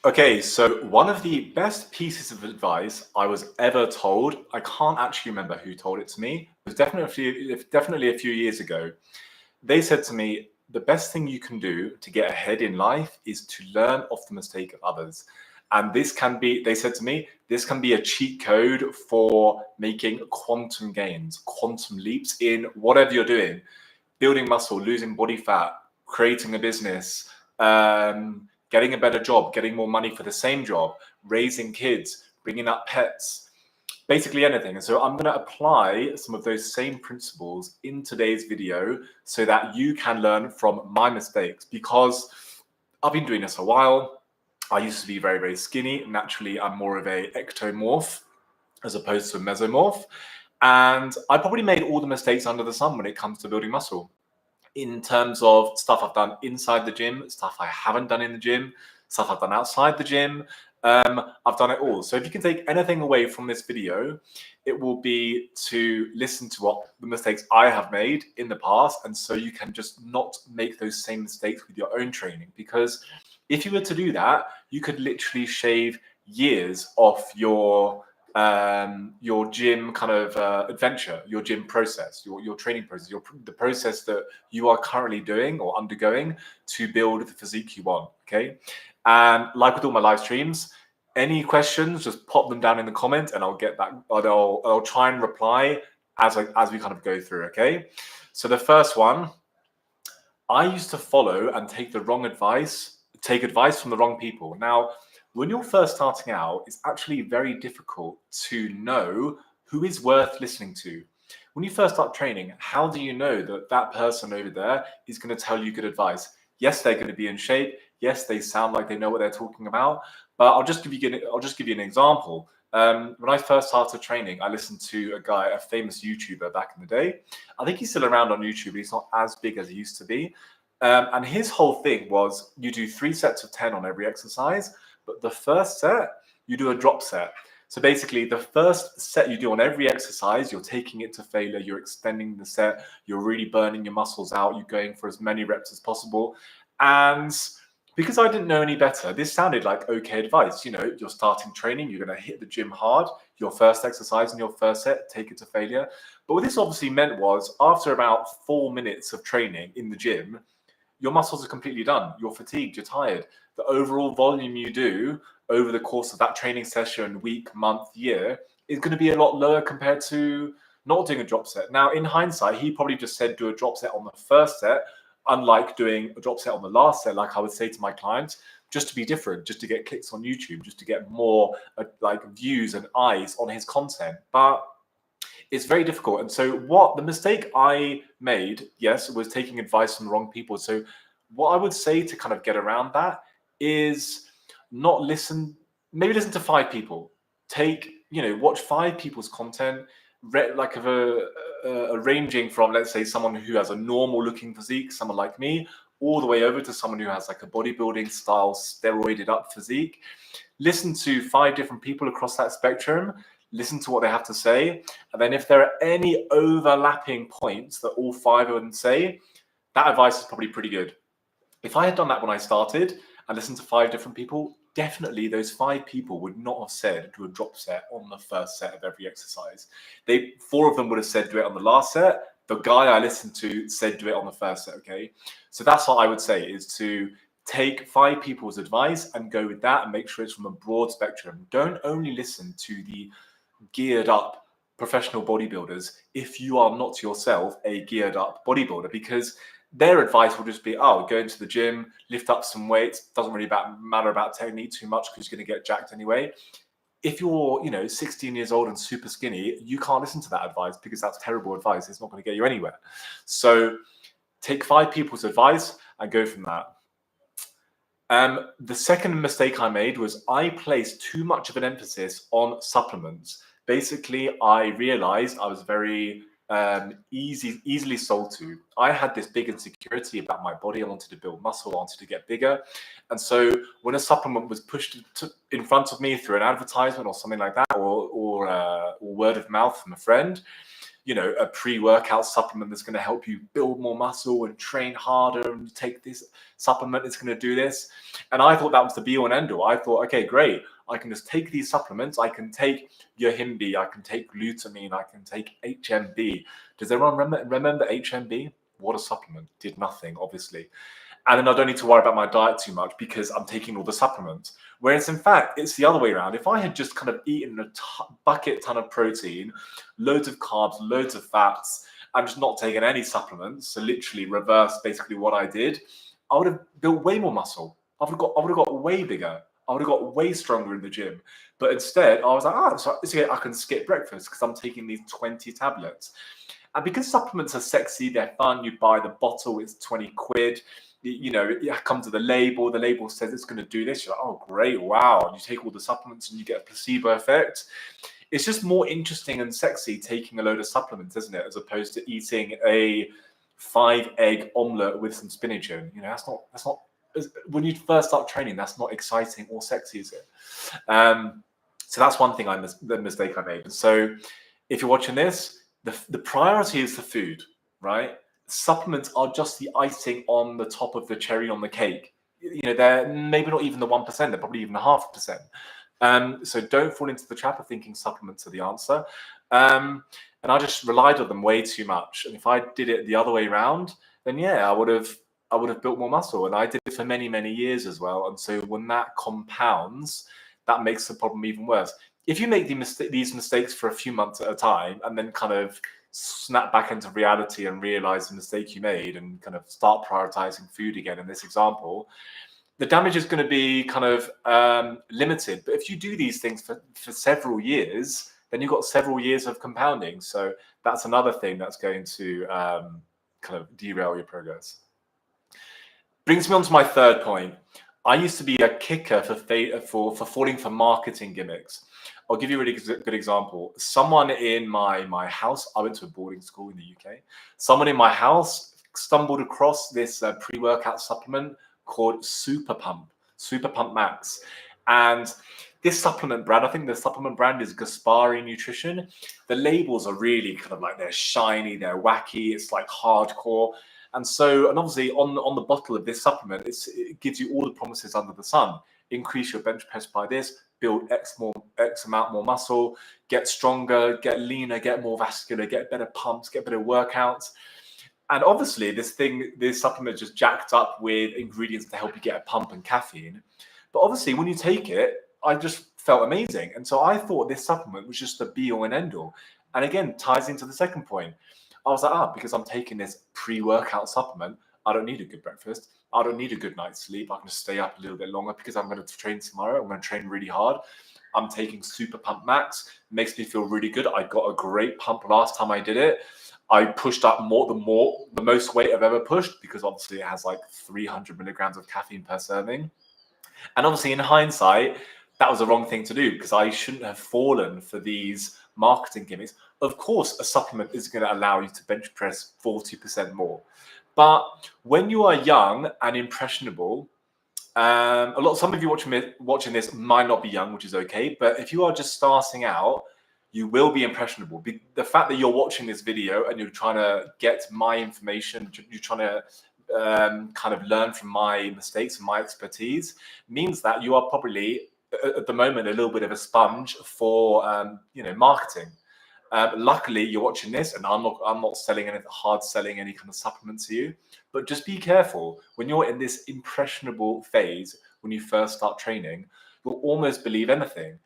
Okay, so one of the best pieces of advice I was ever told, I can't actually remember who told it to me. It was definitely a few years ago. They said to me, the best thing you can do to get ahead in life is to learn off the mistake of others. And this can be, they said to me, this can be a cheat code for making quantum gains, quantum leaps in whatever you're doing, building muscle, losing body fat, creating a business, getting a better job, getting more money for the same job, raising kids, bringing up pets, basically anything. And so I'm going to apply some of those same principles in today's video so that you can learn from my mistakes, because I've been doing this a while. I used to be very, very skinny. Naturally, I'm more of a ectomorph as opposed to a mesomorph. And I probably made all the mistakes under the sun when it comes to building muscle, in terms of stuff I've done inside the gym, stuff I haven't done in the gym, stuff I've done outside the gym. I've done it all. So if you can take anything away from this video, it will be to listen to what the mistakes I have made in the past. And so you can just not make those same mistakes with your own training. Because if you were to do that, you could literally shave years off your gym kind of adventure, your gym process, your training process, the process that you are currently doing or undergoing to build the physique you want. Okay. And like with all my live streams, any questions, just pop them down in the comment and I'll get back, I'll try and reply as we kind of go through. Okay. So the first one, I used to follow and take advice from the wrong people. Now, when you're first starting out, it's actually very difficult to know who is worth listening to. When you first start training, how do you know that that person over there is going to tell you good advice? Yes, they're going to be in shape. Yes, they sound like they know what they're talking about. But I'll just give you an example. When I first started training, I listened to a famous YouTuber back in the day. I think he's still around on YouTube, but he's not as big as he used to be. And his whole thing was, you do 3 sets of 10 on every exercise, but the first set, you do a drop set. So basically, the first set you do on every exercise, you're taking it to failure, you're extending the set, you're really burning your muscles out, you're going for as many reps as possible. And because I didn't know any better, this sounded like okay advice. You know, you're starting training, you're going to hit the gym hard, your first exercise and your first set, take it to failure. But what this obviously meant was, after about 4 minutes of training in the gym, your muscles are completely done. You're fatigued, you're tired. The overall volume you do over the course of that training session, week, month, year, is going to be a lot lower compared to not doing a drop set. Now, in hindsight, he probably just said do a drop set on the first set, unlike doing a drop set on the last set, like I would say to my clients, just to be different, just to get clicks on YouTube, just to get more like views and eyes on his content. But it's very difficult. And so what the mistake I made, yes, was taking advice from the wrong people. So what I would say to kind of get around that is not listen, maybe listen to 5 people. Watch 5 people's content, ranging from, let's say, someone who has a normal looking physique, someone like me, all the way over to someone who has like a bodybuilding style, steroided up physique. Listen to 5 different people across that spectrum. Listen to what they have to say. And then if there are any overlapping points that all 5 of them say, that advice is probably pretty good. If I had done that when I started and listened to 5 different people, definitely those 5 people would not have said do a drop set on the first set of every exercise. 4 of them would have said do it on the last set. The guy I listened to said do it on the first set, okay? So that's what I would say, is to take 5 people's advice and go with that and make sure it's from a broad spectrum. Don't only listen to the geared up professional bodybuilders if you are not yourself a geared up bodybuilder, because their advice will just be, oh, go into the gym, lift up some weights, doesn't really matter about technique too much because you're going to get jacked anyway. If you're 16 years old and super skinny, you can't listen to that advice because that's terrible advice. It's not going to get you anywhere. So take 5 people's advice and go from that. The second mistake I made was I placed too much of an emphasis on supplements. Basically, I realized I was very easily sold to. I had this big insecurity about my body. I wanted to build muscle, I wanted to get bigger. And so when a supplement was pushed in front of me through an advertisement or something like that, or word of mouth from a friend, a pre-workout supplement that's going to help you build more muscle and train harder, and take this supplement, it's going to do this. And I thought that was the be all and end all. I thought, okay, great, I can just take these supplements. I can take Yohimbe, I can take glutamine, I can take HMB. Does everyone remember HMB? What a supplement. Did nothing, obviously. And then I don't need to worry about my diet too much because I'm taking all the supplements. Whereas in fact, it's the other way around. If I had just kind of eaten a bucket ton of protein, loads of carbs, loads of fats, and just not taken any supplements, so literally reversed basically what I did, I would have built way more muscle. I would have got way bigger. I would have got way stronger in the gym. But instead, I was like, so it's okay, I can skip breakfast because I'm taking these 20 tablets. And because supplements are sexy, they're fun, you buy the bottle, it's 20 quid. You come to the label says it's going to do this. You're like, oh, great, wow. And you take all the supplements and you get a placebo effect. It's just more interesting and sexy taking a load of supplements, isn't it? As opposed to eating a 5-egg omelette with some spinach in. That's not, when you first start training, that's not exciting or sexy, is it? So that's one thing the mistake I made. And so if you're watching this, the priority is the food, right? Supplements are just the icing on the top of the cherry on the cake. They're maybe not even the 1%, they're probably even 0.5%. So don't fall into the trap of thinking supplements are the answer. And I just relied on them way too much. And if I did it the other way around, then yeah, I would have built more muscle. And I did it for many, many years as well. And so when that compounds, that makes the problem even worse. If you make these mistakes for a few months at a time and then kind of snap back into reality and realize the mistake you made and kind of start prioritizing food again in this example, the damage is going to be kind of limited. But if you do these things for several years, then you've got several years of compounding. So that's another thing that's going to kind of derail your progress. Brings me on to my third point. I used to be a kicker for falling for marketing gimmicks. I'll give you a really good example. Someone in my house, I went to a boarding school in the UK. Someone in my house stumbled across this pre-workout supplement called Super Pump Max. And this supplement brand, I think the supplement brand is Gaspari Nutrition. The labels are really kind of like, they're shiny, they're wacky, it's like hardcore. And obviously on the bottle of this supplement, it gives you all the promises under the sun. Increase your bench press by this, build X amount more muscle, get stronger, get leaner, get more vascular, get better pumps, get better workouts. And obviously this supplement is just jacked up with ingredients to help you get a pump and caffeine. But obviously when you take it, I just felt amazing. And so I thought this supplement was just the be all and end all. And again, ties into the second point. I was like, because I'm taking this pre-workout supplement, I don't need a good breakfast. I don't need a good night's sleep. I can just stay up a little bit longer because I'm going to train tomorrow. I'm going to train really hard. I'm taking Super Pump Max. It makes me feel really good. I got a great pump last time I did it. I pushed up the most weight I've ever pushed, because obviously it has like 300 milligrams of caffeine per serving. And obviously in hindsight, that was the wrong thing to do, because I shouldn't have fallen for these marketing gimmicks. Of course, a supplement is going to allow you to bench press 40% more. But when you are young and impressionable, some of you watching this might not be young, which is okay. But if you are just starting out, you will be impressionable. The fact that you're watching this video and you're trying to get my information, you're trying to kind of learn from my mistakes and my expertise, means that you are probably at the moment a little bit of a sponge for marketing. Luckily, you're watching this, and I'm not hard selling any kind of supplement to you. But just be careful when you're in this impressionable phase. When you first start training, you'll almost believe anything.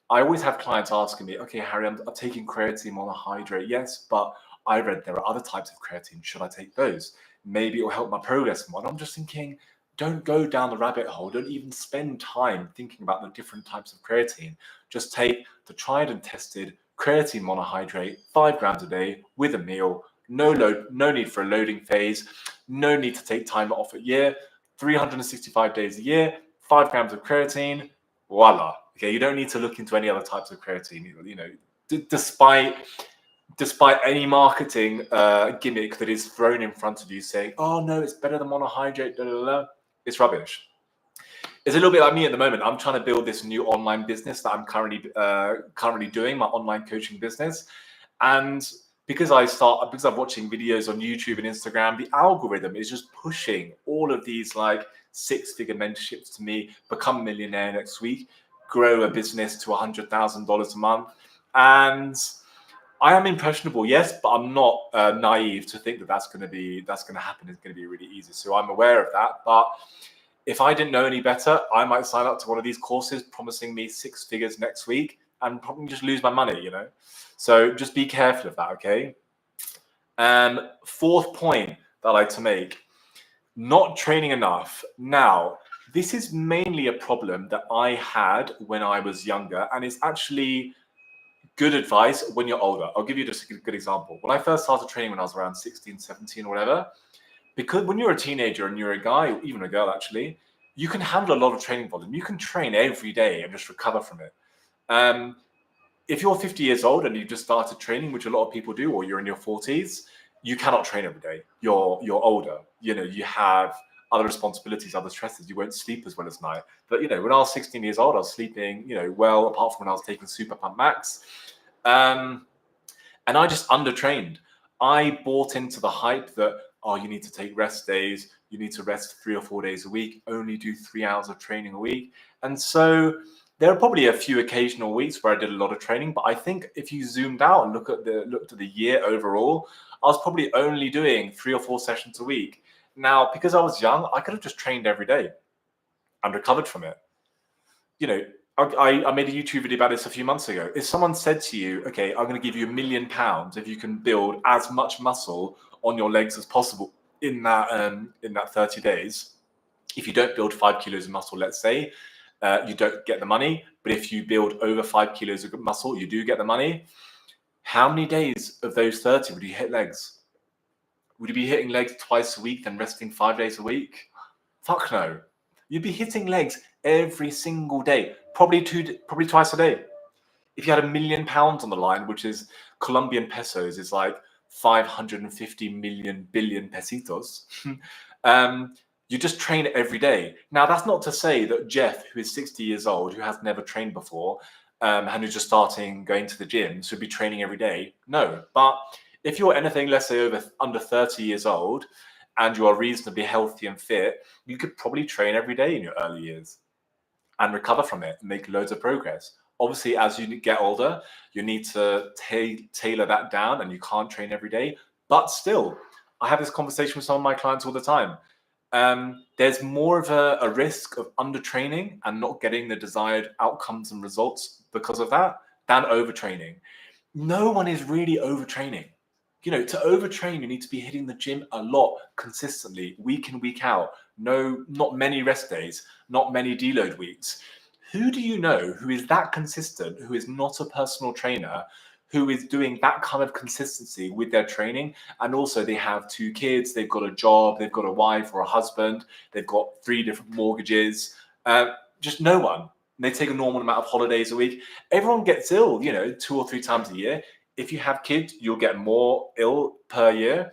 I always have clients asking me, "Okay, Harry, I'm taking creatine monohydrate. Yes, but I read there are other types of creatine. Should I take those? Maybe it will help my progress more." And I'm just thinking, don't go down the rabbit hole. Don't even spend time thinking about the different types of creatine. Just take the tried and tested creatine monohydrate, 5 grams a day with a meal. No need for a loading phase. No need to take time off a year. 365 days a year, 5 grams of creatine. Voila. Okay, you don't need to look into any other types of creatine. Despite any marketing gimmick that is thrown in front of you saying, "Oh no, it's better than monohydrate," it's rubbish. It's a little bit like me at the moment. I'm trying to build this new online business that I'm currently doing, my online coaching business. And because I'm watching videos on YouTube and Instagram, the algorithm is just pushing all of these like 6-figure mentorships to me, become a millionaire next week, grow a business to $100,000 a month. And I am impressionable, yes, but I'm not naive to think that that's going to happen. It's going to be really easy. So I'm aware of that. But if I didn't know any better, I might sign up to one of these courses promising me 6 figures next week and probably just lose my money, you know? So just be careful of that, okay? Fourth point that I like to make, not training enough. Now, this is mainly a problem that I had when I was younger, and it's actually good advice when you're older. I'll give you just a good example. When I first started training when I was around 16, 17 or whatever, because when you're a teenager and you're a guy, or even a girl actually, you can handle a lot of training volume. You can train every day and just recover from it. If you're 50 years old and you just started training, which a lot of people do, or you're in your 40s, you cannot train every day. You're older. You know, you have other responsibilities, other stresses. You won't sleep as well as night. But you know, when I was 16 years old, I was sleeping, you know, well, apart from when I was taking Super Pump Max. And I just undertrained. I bought into the hype that, oh, you need to take rest days. You need to rest 3 or 4 days a week, only do 3 hours of training a week. And so there are probably a few occasional weeks where I did a lot of training, but I think if you zoomed out and looked at the year overall, I was probably only doing 3 or 4 sessions a week. Now, because I was young, I could have just trained every day and recovered from it. You know, I made a YouTube video about this a few months ago. If someone said to you, okay, I'm going to give you £1 million if you can build as much muscle on your legs as possible in that 30 days, if you don't build 5 kilos of muscle, let's say, you don't get the money. But if you build over 5 kilos of muscle, you do get the money. How many days of those 30 would you hit legs? Would you be hitting legs twice a week and resting 5 days a week? Fuck no. You'd be hitting legs every single day, probably twice a day. If you had £1 million on the line, which is Colombian pesos, is like 550 million billion pesitos. You just train every day. Now, that's not to say that Jeff, who is 60 years old, who has never trained before, and who's just starting going to the gym, should be training every day. No, but if you're anything, let's say under 30 years old, and you are reasonably healthy and fit, you could probably train every day in your early years and recover from it and make loads of progress. Obviously, as you get older, you need to tailor that down, and you can't train every day. But still, I have this conversation with some of my clients all the time. There's more of a risk of undertraining and not getting the desired outcomes and results because of that than overtraining. No one is really overtraining. You know, to overtrain, you need to be hitting the gym a lot consistently, week in, week out. No, not many rest days, not many deload weeks. Who do you know who is that consistent, who is not a personal trainer, who is doing that kind of consistency with their training? And also they have 2 kids, they've got a job, they've got a wife or a husband, they've got 3 different mortgages, just no one. They take a normal amount of holidays a week. Everyone gets ill, you know, 2 or 3 times a year. If you have kids, you'll get more ill per year.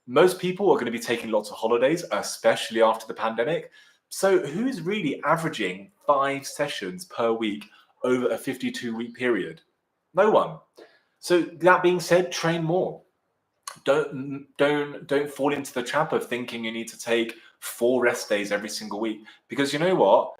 Most people are going to be taking lots of holidays, especially after the pandemic. So who's really averaging 5 sessions per week over a 52-week period? No one. So that being said, train more. Don't fall into the trap of thinking you need to take 4 rest days every single week, because you know what?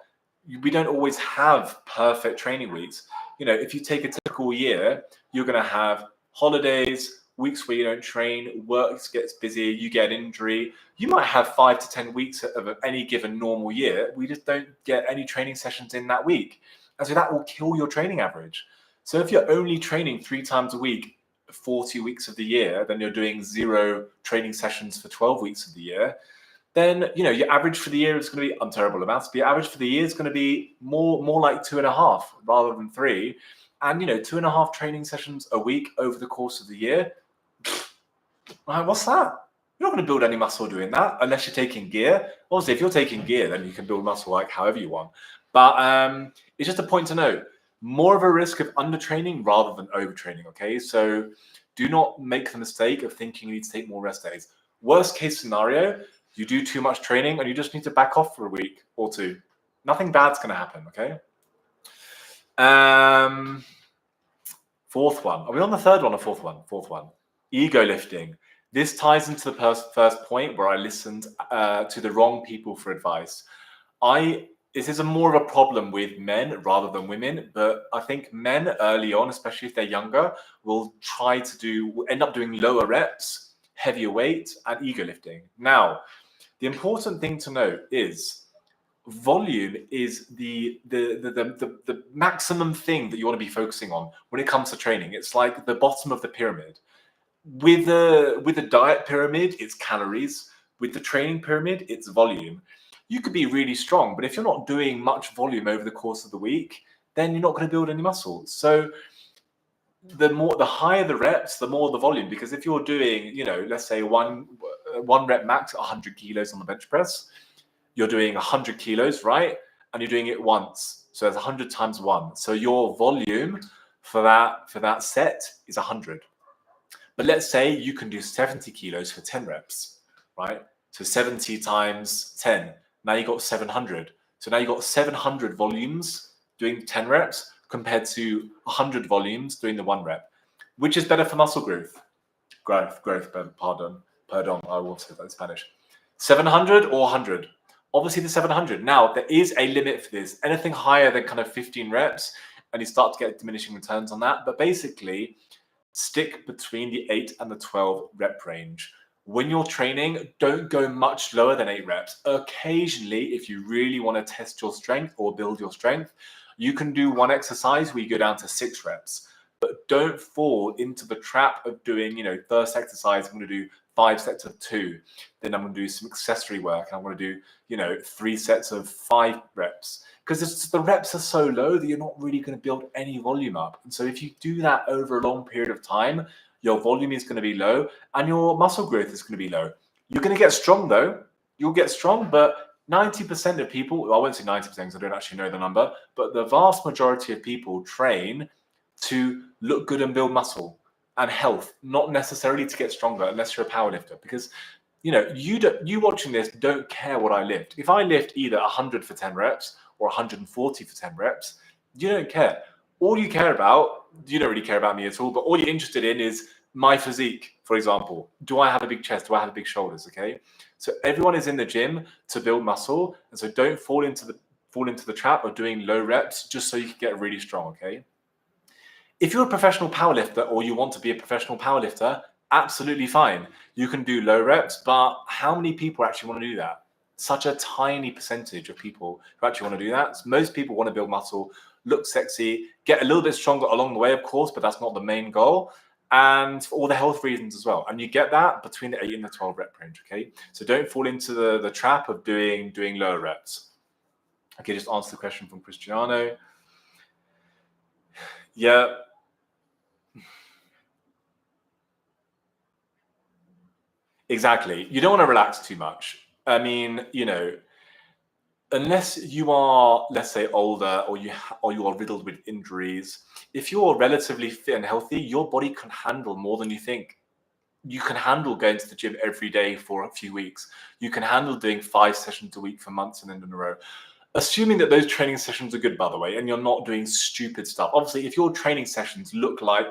We don't always have perfect training weeks. You know, if you take a typical year, you're going to have holidays, weeks where you don't train, work gets busy, you get injury. You might have 5 to 10 weeks of any given normal year. We just don't get any training sessions in that week. And so that will kill your training average. So if you're only training 3 times a week, 40 weeks of the year, then you're doing 0 training sessions for 12 weeks of the year, then, you know, your average for the year is going to be, I'm terrible at maths, but your average for the year is going to be more like 2.5 rather than 3. And, you know, 2.5 training sessions a week over the course of the year. Like, what's that? You're not going to build any muscle doing that unless you're taking gear. Obviously, if you're taking gear, then you can build muscle like however you want. But it's just a point to note. More of a risk of undertraining rather than overtraining, okay? So do not make the mistake of thinking you need to take more rest days. Worst case scenario, you do too much training and you just need to back off for a week or 2. Nothing bad's going to happen, okay? Fourth one. Are we on the third one or fourth one? Fourth one. ego lifting. This ties into the first point where I listened to the wrong people for advice. This is more of a problem with men rather than women, but I think men early on, especially if they're younger, will end up doing lower reps, heavier weight, and ego lifting. Now, the important thing to note is volume is the maximum thing that you want to be focusing on when it comes to training. It's like the bottom of the pyramid. With the diet pyramid, it's calories. With the training pyramid, it's volume. You could be really strong, but if you're not doing much volume over the course of the week, then you're not going to build any muscle. So the higher the reps, the more the volume. Because if you're doing, let's say one rep max, 100 kilos on the bench press, you're doing 100 kilos, right? And you're doing it once. So it's 100 times 1. So your volume for that set is 100. But let's say you can do 70 kilos for 10 reps, right? So 70 times 10. Now you got 700. So now you got 700 volumes doing 10 reps compared to 100 volumes doing the 1 rep. Which is better for muscle growth? Growth, pardon, I will say that in Spanish. 700 or 100? Obviously the 700. Now, there is a limit for this. Anything higher than kind of 15 reps, and you start to get diminishing returns on that. But basically, stick between the 8 and the 12 rep range. When you're training, don't go much lower than 8 reps. Occasionally, if you really want to test your strength or build your strength, you can do one exercise where you go down to 6 reps. But don't fall into the trap of doing, first exercise, I'm going to do 5 sets of 2. Then I'm going to do some accessory work. And I'm going to do, 3 sets of 5 reps. Because the reps are so low that you're not really going to build any volume up. And so if you do that over a long period of time, your volume is going to be low and your muscle growth is going to be low. You're going to get strong though. You'll get strong, but 90% of people, well, I won't say 90% because I don't actually know the number, but the vast majority of people train to look good and build muscle and health, not necessarily to get stronger unless you're a powerlifter. Because you watching this don't care what I lift. If I lift either 100 for 10 reps or 140 for 10 reps, you don't care. All you care about, you don't really care about me at all, but all you're interested in is my physique, for example. Do I have a big chest? Do I have big shoulders? Okay. So everyone is in the gym to build muscle. And so don't fall into the trap of doing low reps just so you can get really strong. Okay. If you're a professional powerlifter or you want to be a professional powerlifter, absolutely fine. You can do low reps, but how many people actually want to do that? Such a tiny percentage of people who actually want to do that. So most people want to build muscle, look sexy, get a little bit stronger along the way, of course, but that's not the main goal. And for all the health reasons as well. And you get that between the 8 and the 12 rep range, okay? So don't fall into the trap of doing lower reps. Okay, just answer the question from Cristiano. Yeah. Exactly. You don't want to relax too much. I mean, unless you are, let's say, older or you are riddled with injuries, if you're relatively fit and healthy, your body can handle more than you think. You can handle going to the gym every day for a few weeks. You can handle doing 5 sessions a week for months and then in a row. Assuming that those training sessions are good, by the way, and you're not doing stupid stuff. Obviously, if your training sessions look like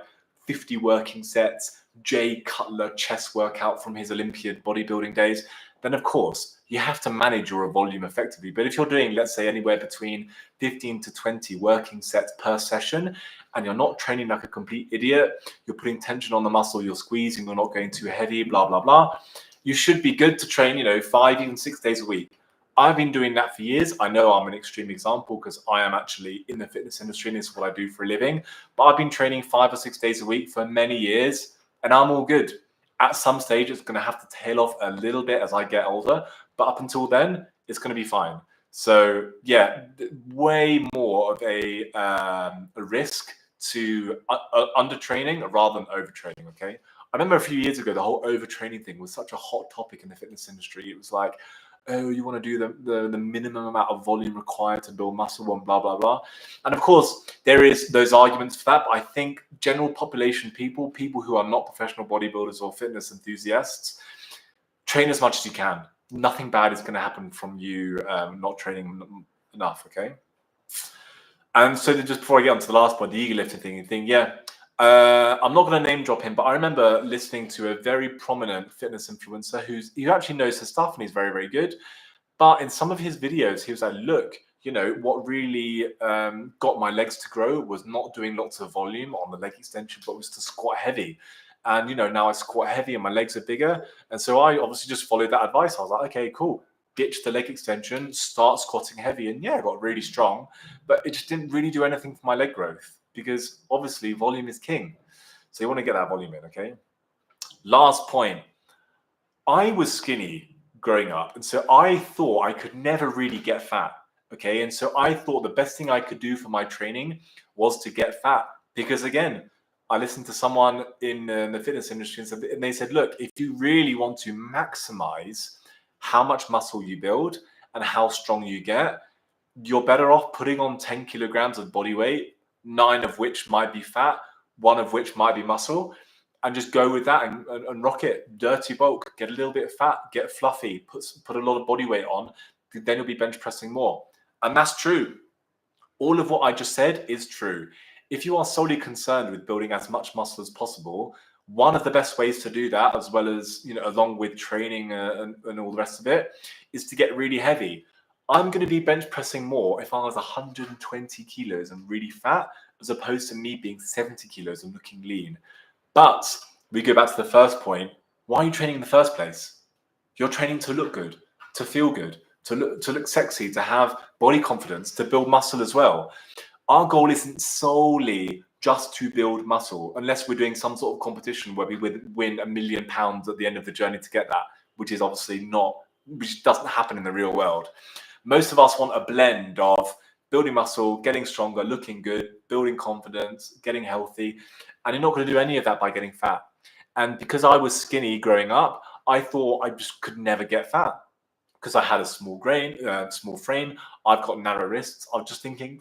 50 working sets, Jay Cutler chest workout from his Olympiad bodybuilding days, then of course you have to manage your volume effectively. But if you're doing, let's say, anywhere between 15 to 20 working sets per session, and you're not training like a complete idiot, you're putting tension on the muscle, you're squeezing, you're not going too heavy, blah, blah, blah, you should be good to train, 5, even 6 days a week. I've been doing that for years. I know I'm an extreme example because I am actually in the fitness industry and this is what I do for a living. But I've been training 5 or 6 days a week for many years and I'm all good. At some stage, it's going to have to tail off a little bit as I get older. But up until then, it's going to be fine. So yeah, way more of a risk to undertraining rather than overtraining, okay? I remember a few years ago, the whole overtraining thing was such a hot topic in the fitness industry. It was like, oh, you want to do the minimum amount of volume required to build muscle and blah, blah, blah. And of course, there is those arguments for that. But I think general population people who are not professional bodybuilders or fitness enthusiasts, train as much as you can. Nothing bad is going to happen from you not training enough, okay? And so just before I get on to the last point, the ego lifting thing, yeah, I'm not going to name drop him, but I remember listening to a very prominent fitness influencer who actually knows his stuff and he's very, very good. But in some of his videos, he was like, look, you know, what really got my legs to grow was not doing lots of volume on the leg extension, but was to squat heavy. And, you know, now I squat heavy and my legs are bigger. And so I obviously just followed that advice. I was like, okay, cool. Ditch the leg extension, start squatting heavy. And yeah, I got really strong, but it just didn't really do anything for my leg growth because obviously volume is king. So you want to get that volume in, okay? Last point. I was skinny growing up, and so I thought I could never really get fat. Okay, and so I thought the best thing I could do for my training was to get fat because, again, I listened to someone in the fitness industry and they said, look, if you really want to maximize how much muscle you build and how strong you get, you're better off putting on 10 kilograms of body weight, 9 of which might be fat, 1 of which might be muscle, and just go with that and rock it. Dirty bulk, get a little bit fat, get fluffy, put a lot of body weight on, then you'll be bench pressing more. And that's true. All of what I just said is true. If you are solely concerned with building as much muscle as possible, one of the best ways to do that, as well as, you know, along with training and all the rest of it, is to get really heavy. I'm going to be bench pressing more if I was 120 kilos and really fat, as opposed to me being 70 kilos and looking lean. But we go back to the first point. Why are you training in the first place? You're training to look good, to feel good, to look sexy, to have body confidence, to build muscle as well. Our goal isn't solely just to build muscle, unless we're doing some sort of competition where we would win £1 million at the end of the journey to get that, which is obviously not, which doesn't happen in the real world. Most of us want a blend of building muscle, getting stronger, looking good, building confidence, getting healthy. And you're not going to do any of that by getting fat. And because I was skinny growing up, I thought I just could never get fat because I had a small frame. I've got narrow wrists. I was just thinking,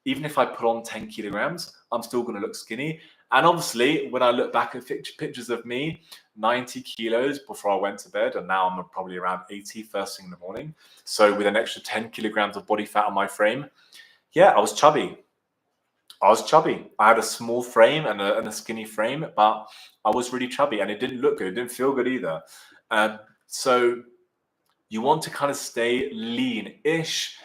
even if I put on 10 kilograms, I'm still going to look skinny. And obviously, when I look back at pictures of me, 90 kilos before I went to bed, and now I'm probably around 80 first thing in the morning. So with an extra 10 kilograms of body fat on my frame, yeah, I was chubby. I had a small frame and a skinny frame, but I was really chubby and it didn't look good. It didn't feel good either. So you want to kind of stay lean-ish.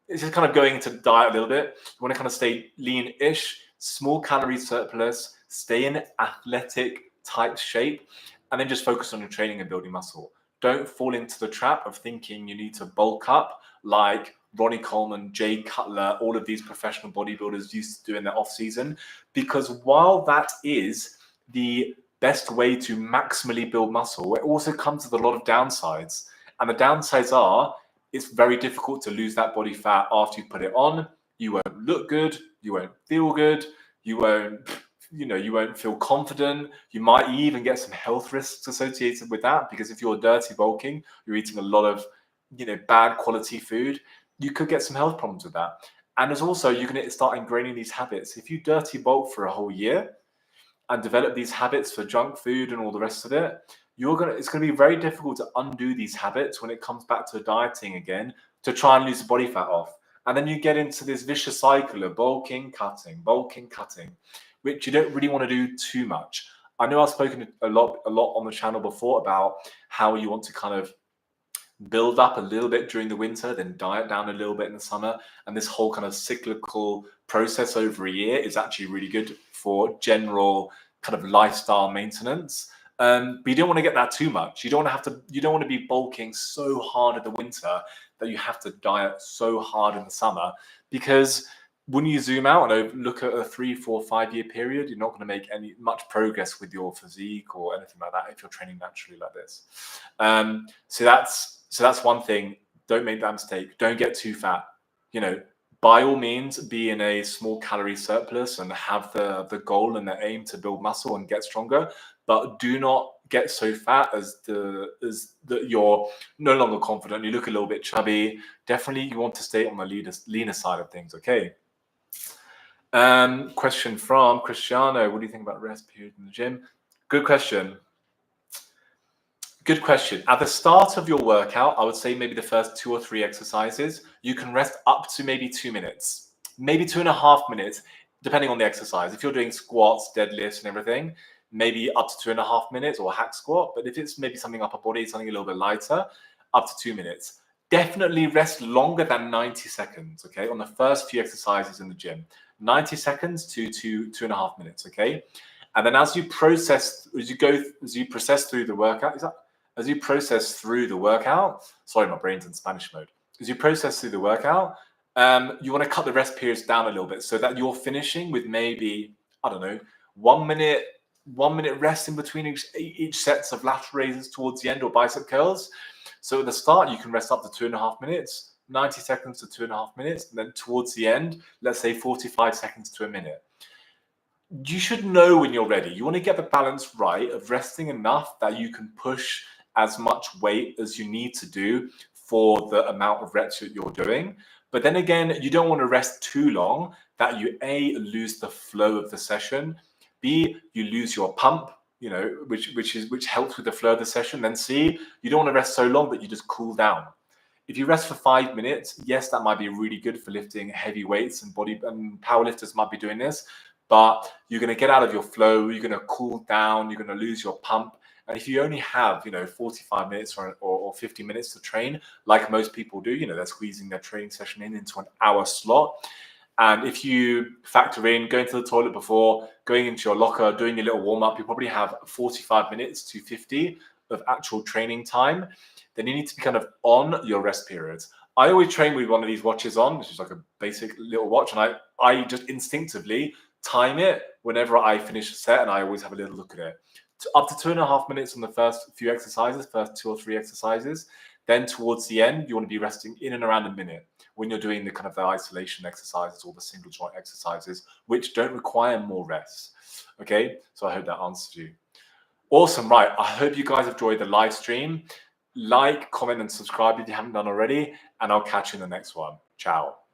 This is kind of going into diet a little bit. You want to kind of stay lean-ish, small calorie surplus, stay in athletic type shape, and then just focus on your training and building muscle. Don't fall into the trap of thinking you need to bulk up like Ronnie Coleman, Jay Cutler, all of these professional bodybuilders used to do in their off season, because while that is the best way to maximally build muscle, it also comes with a lot of downsides. And the downsides are, it's very difficult to lose that body fat after you put it on. You won't look good. You won't feel good. You won't feel confident. You might even get some health risks associated with that, because if you're dirty bulking, you're eating a lot of, bad quality food, you could get some health problems with that. And there's also, you're going to start ingraining these habits. If you dirty bulk for a whole year and develop these habits for junk food and all the rest of it, it's going to be very difficult to undo these habits when it comes back to dieting again to try and lose the body fat off. And then you get into this vicious cycle of bulking, cutting, which you don't really want to do too much. I know I've spoken a lot on the channel before about how you want to kind of build up a little bit during the winter, then diet down a little bit in the summer. And this whole kind of cyclical process over a year is actually really good for general kind of lifestyle maintenance. But you don't want to get that too much. You don't want to be bulking so hard in the winter that you have to diet so hard in the summer, because when you zoom out and look at a 3, 4, 5 year period, you're not going to make much progress with your physique or anything like that if you're training naturally like this. So that's one thing. Don't make that mistake. Don't get too fat. By all means, be in a small calorie surplus and have the goal and the aim to build muscle and get stronger. But do not get so fat as that you're no longer confident. You look a little bit chubby. Definitely, you want to stay on the leaner side of things. Okay. Question from Cristiano. What do you think about rest period in the gym? Good question. Good question. At the start of your workout, I would say maybe the first 2 or 3 exercises, you can rest up to maybe 2 minutes, maybe 2.5 minutes. depending on the exercise. If you're doing squats, deadlifts, and everything, maybe up to 2.5 minutes, or a hack squat. But if it's maybe something upper body, something a little bit lighter, up to 2 minutes. Definitely rest longer than 90 seconds, okay? On the first few exercises in the gym, 90 seconds to 2.5 minutes, okay? And then as you process through the workout, sorry, my brain's in Spanish mode. As you process through the workout, you want to cut the rest periods down a little bit so that you're finishing with maybe, I don't know, 1 minute rest in between each sets of lateral raises towards the end, or bicep curls. So at the start, you can rest up to 2.5 minutes, 90 seconds to 2.5 minutes. And then towards the end, let's say 45 seconds to a minute. You should know when you're ready. You want to get the balance right of resting enough that you can push as much weight as you need to do for the amount of reps that you're doing. But then again, you don't want to rest too long that you A, lose the flow of the session, B, you lose your pump, which helps with the flow of the session. Then C, you don't want to rest so long that you just cool down. If you rest for 5 minutes, yes, that might be really good for lifting heavy weights, and powerlifters might be doing this, but you're going to get out of your flow, you're going to cool down, you're going to lose your pump. And if you only have, 45 minutes or 50 minutes to train, like most people do, they're squeezing their training session into an hour slot. And if you factor in going to the toilet before, going into your locker, doing your little warm up, you probably have 45 minutes to 50 of actual training time. Then you need to be kind of on your rest periods. I always train with one of these watches on, which is like a basic little watch. And I just instinctively time it whenever I finish a set, and I always have a little look at it. Up to 2.5 minutes on the first few exercises, first 2 or 3 exercises. Then towards the end, you want to be resting in and around a minute when you're doing the isolation exercises or the single joint exercises, which don't require more rest. Okay, so I hope that answers you. Awesome, right? I hope you guys enjoyed the live stream. Like, comment, and subscribe if you haven't done already, and I'll catch you in the next one. Ciao.